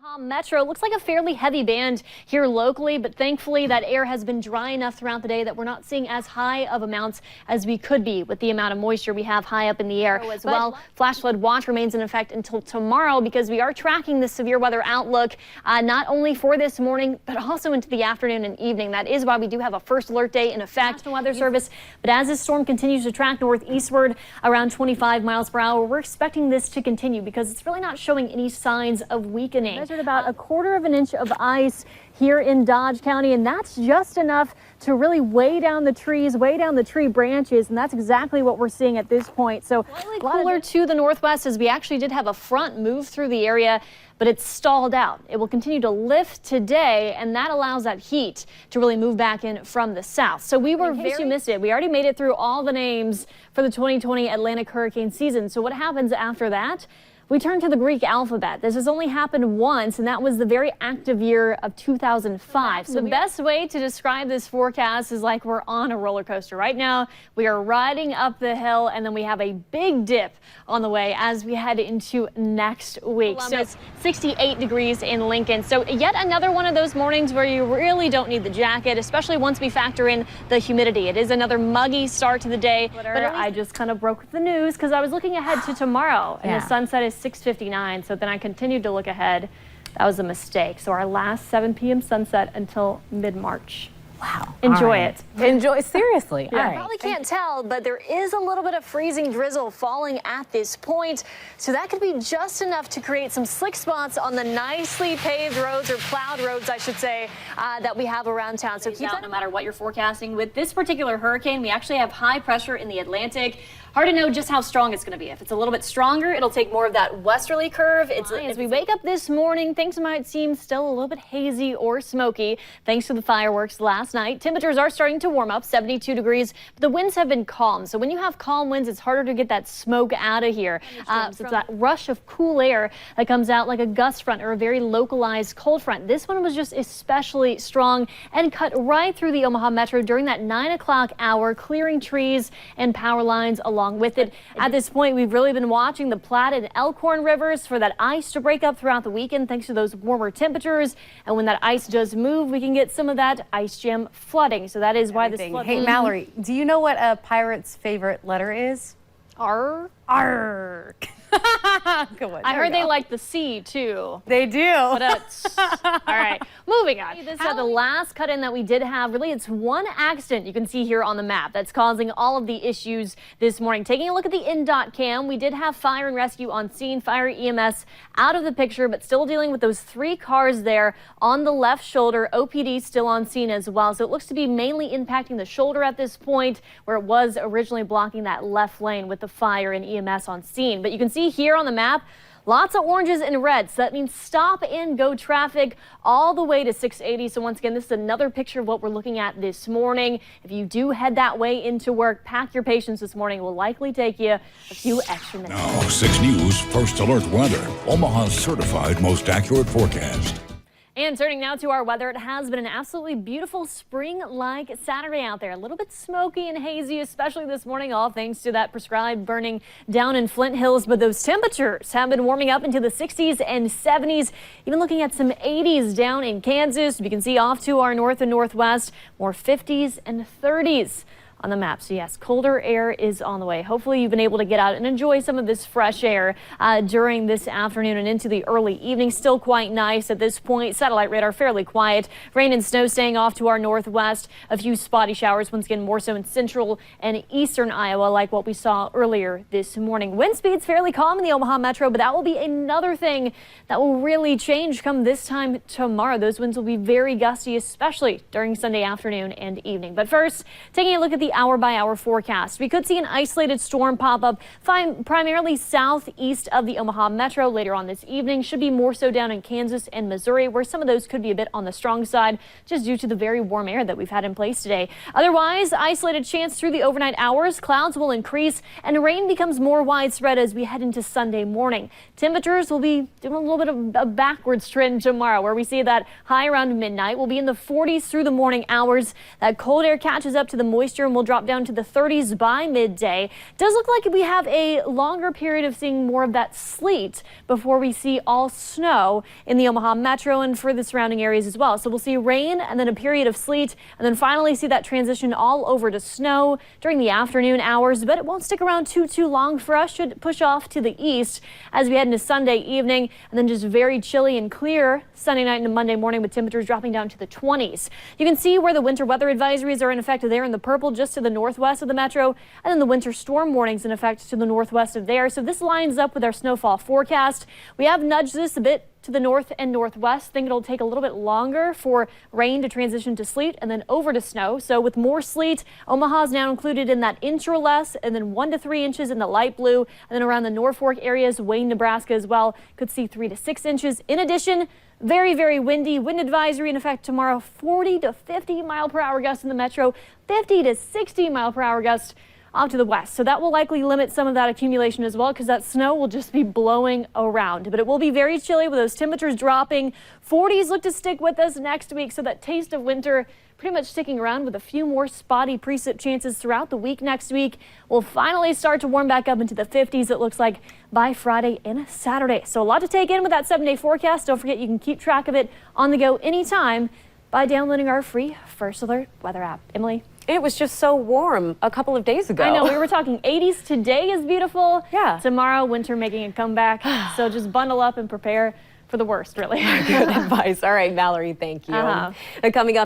Omaha Metro looks like a fairly heavy band here locally, but thankfully that air has been dry enough throughout the day that we're not seeing as high of amounts as we could be with the amount of moisture we have high up in the air as well. Flash flood watch remains in effect until tomorrow because we are tracking the severe weather outlook not only for this morning but also into the afternoon and evening. That is why we do have a first alert day in effect. National Weather Service. But as this storm continues to track northeastward around 25 miles per hour, we're expecting this to continue because it's really not showing any signs of weakening. Measured about a quarter of an inch of ice here in Dodge County, and that's just enough to really weigh down the trees, weigh down the tree branches, and that's exactly what we're seeing at this point. So slightly cooler to the northwest as we actually did have a front move through the area, but it's stalled out. It will continue to lift today, and that allows that heat to really move back in from the south. So we were, in case you missed it, we already made it through all the names for the 2020 Atlantic hurricane season. So what happens after that? We turn to the Greek alphabet. This has only happened once, and that was the very active year of 2005. So the best way to describe this forecast is like we're on a roller coaster. Right now, we are riding up the hill, and then we have a big dip on the way as we head into next week. So it's 68 degrees in Lincoln. So yet another one of those mornings where you really don't need the jacket, especially once we factor in the humidity. It is another muggy start to the day. But I just kind of broke the news because I was looking ahead to tomorrow, and the sunset is 6:59, so then I continued to look ahead. That was a mistake. So our last 7 p.m. sunset until mid-March. Wow. Enjoy it. Enjoy, seriously. Yeah. All right. Probably can't tell, but there is a little bit of freezing drizzle falling at this point. So that could be just enough to create some slick spots on the nicely paved roads, or plowed roads, I should say, that we have around town. So keep that no matter what you're forecasting. With this particular hurricane, we actually have high pressure in the Atlantic. Hard to know just how strong it's going to be. If it's a little bit stronger, it'll take more of that westerly curve. As we wake up this morning, things might seem still a little bit hazy or smoky thanks to the fireworks last night. Temperatures are starting to warm up, 72 degrees, but the winds have been calm. So when you have calm winds, it's harder to get that smoke out of here. So it's that rush of cool air that comes out like a gust front or a very localized cold front. This one was just especially strong and cut right through the Omaha Metro during that 9 o'clock hour, clearing trees and power lines along with it. At this point, we've really been watching the Platte and Elkhorn rivers for that ice to break up throughout the weekend thanks to those warmer temperatures. And when that ice does move, we can get some of that ice jam flooding. So that is why this flood. Hey, Mallory, do you know what a pirate's favorite letter is? R. R. Good one. I heard they like the C too. They do. All right, moving on. This is the last cut in that we did have. Really, it's one accident you can see here on the map that's causing all of the issues this morning. Taking a look at the NDOT cam, we did have fire and rescue on scene, fire EMS out of the picture, but still dealing with those 3 cars there on the left shoulder. OPD still on scene as well. So it looks to be mainly impacting the shoulder at this point, where it was originally blocking that left lane with the fire and EMS on scene. But you can see here on the map, lots of oranges and reds. So that means stop and go traffic all the way to 680. So once again, this is another picture of what we're looking at this morning. If you do head that way into work, pack your patience this morning. It will likely take you a few extra minutes. Now, 6 News First Alert Weather, Omaha's certified most accurate forecast. And turning now to our weather, it has been an absolutely beautiful spring-like Saturday out there. A little bit smoky and hazy, especially this morning, all thanks to that prescribed burning down in Flint Hills. But those temperatures have been warming up into the 60s and 70s, even looking at some 80s down in Kansas. You can see off to our north and northwest, more 50s and 30s on the map. So yes, colder air is on the way. Hopefully you've been able to get out and enjoy some of this fresh air during this afternoon and into the early evening. Still quite nice at this point. Satellite radar fairly quiet. Rain and snow staying off to our northwest. A few spotty showers, once again more so in central and eastern Iowa, like what we saw earlier this morning. Wind speeds fairly calm in the Omaha Metro, but that will be another thing that will really change come this time tomorrow. Those winds will be very gusty, especially during Sunday afternoon and evening. But first, taking a look at the hour-by-hour forecast. We could see an isolated storm pop up primarily southeast of the Omaha Metro later on this evening. Should be more so down in Kansas and Missouri, where some of those could be a bit on the strong side just due to the very warm air that we've had in place today. Otherwise, isolated chance through the overnight hours. Clouds will increase and rain becomes more widespread as we head into Sunday morning. Temperatures will be doing a little bit of a backwards trend tomorrow, where we see that high around midnight. We'll be in the 40s through the morning hours. That cold air catches up to the moisture and will will drop down to the 30s by midday. Does look like we have a longer period of seeing more of that sleet before we see all snow in the Omaha metro and for the surrounding areas as well. So we'll see rain and then a period of sleet and then finally see that transition all over to snow during the afternoon hours, but it won't stick around too long for us. Should push off to the east as we head into Sunday evening, and then just very chilly and clear Sunday night into Monday morning with temperatures dropping down to the 20s. You can see where the winter weather advisories are in effect there in the purple just to the northwest of the metro, and then the winter storm warnings in effect to the northwest of there. So this lines up with our snowfall forecast. We have nudged this a bit to the north and northwest. Think it'll take a little bit longer for rain to transition to sleet and then over to snow. So with more sleet, Omaha is now included in that inch or less, and then 1 to 3 inches in the light blue, and then around the Norfolk areas, Wayne, Nebraska as well, could see 3 to 6 inches. In addition, very windy. Wind advisory in effect tomorrow, 40 to 50 mile per hour gusts in the metro, 50 to 60 mile per hour gusts off to the west. So that will likely limit some of that accumulation as well, because that snow will just be blowing around. But it will be very chilly with those temperatures dropping. 40s look to stick with us next week, so that taste of winter pretty much sticking around with a few more spotty precip chances throughout the week next week. We'll finally start to warm back up into the 50s, it looks like, by Friday and Saturday. So a lot to take in with that 7-day forecast. Don't forget you can keep track of it on the go anytime by downloading our free First Alert weather app. Emily? It was just so warm a couple of days ago. I know, we were talking 80s. Today is beautiful. Yeah. Tomorrow, winter making a comeback. So just bundle up and prepare for the worst, really. Good advice. All right, Mallory, thank you. Coming up.